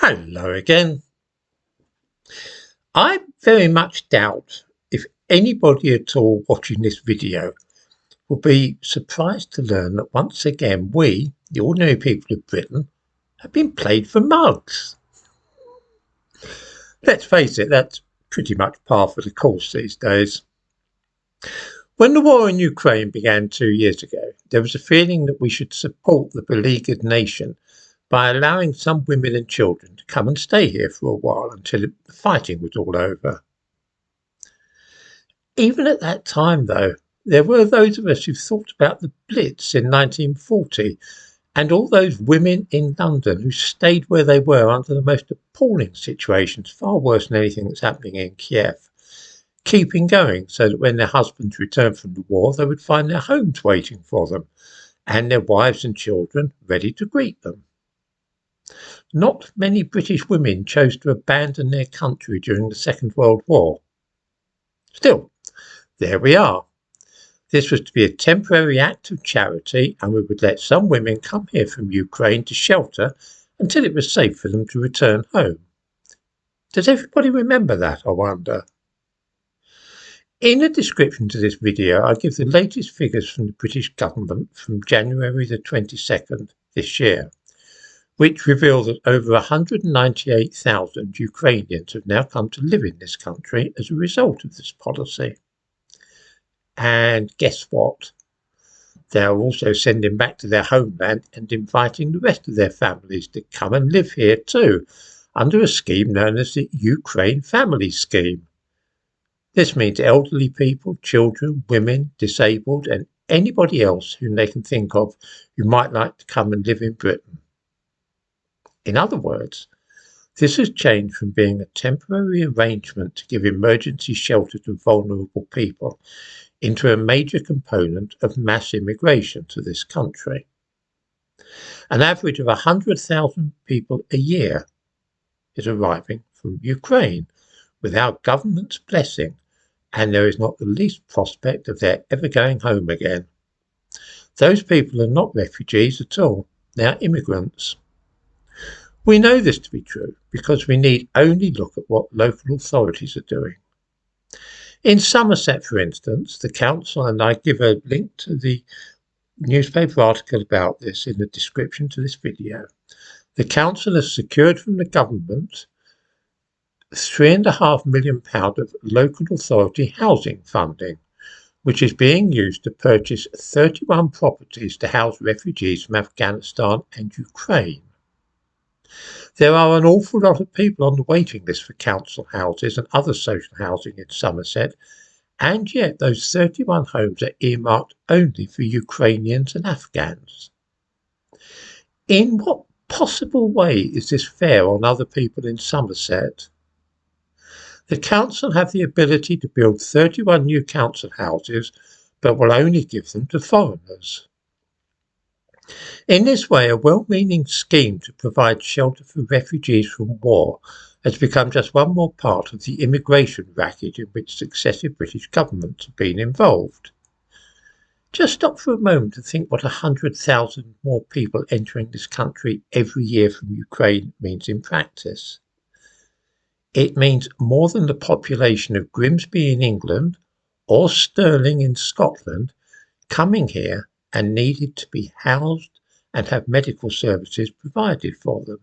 Hello again. I very much doubt if anybody at all watching this video will be surprised to learn that once again we, the ordinary people of Britain, have been played for mugs. Let's face it, that's pretty much par for the course these days. When the war in Ukraine began 2 years ago, there was a feeling that we should support the beleaguered nation by allowing some women and children to come and stay here for a while until the fighting was all over. Even at that time, though, there were those of us who thought about the Blitz in 1940 and all those women in London who stayed where they were under the most appalling situations, far worse than anything that's happening in Kiev, keeping going so that when their husbands returned from the war, they would find their homes waiting for them and their wives and children ready to greet them. Not many British women chose to abandon their country during the Second World War. Still, there we are. This was to be a temporary act of charity, and we would let some women come here from Ukraine to shelter until it was safe for them to return home. Does everybody remember that, I wonder? In the description to this video, I give the latest figures from the British government from January the 22nd this year, which reveal that over 198,000 Ukrainians have now come to live in this country as a result of this policy. And guess what? They are also sending back to their homeland and inviting the rest of their families to come and live here too, under a scheme known as the Ukraine Family Scheme. This means elderly people, children, women, disabled, and anybody else whom they can think of who might like to come and live in Britain. In other words, this has changed from being a temporary arrangement to give emergency shelter to vulnerable people into a major component of mass immigration to this country. An average of 100,000 people a year is arriving from Ukraine without government's blessing, and there is not the least prospect of their ever going home again. Those people are not refugees at all, they are immigrants. We know this to be true because we need only look at what local authorities are doing. In Somerset, for instance, the council, and I give a link to the newspaper article about this in the description to this video, the council has secured from the government £3.5 million of local authority housing funding, which is being used to purchase 31 properties to house refugees from Afghanistan and Ukraine. There are an awful lot of people on the waiting list for council houses and other social housing in Somerset, and yet those 31 homes are earmarked only for Ukrainians and Afghans. In what possible way is this fair on other people in Somerset? The council have the ability to build 31 new council houses, but will only give them to foreigners. In this way, a well-meaning scheme to provide shelter for refugees from war has become just one more part of the immigration racket in which successive British governments have been involved. Just stop for a moment to think what 100,000 more people entering this country every year from Ukraine means in practice. It means more than the population of Grimsby in England or Stirling in Scotland coming here and needed to be housed and have medical services provided for them.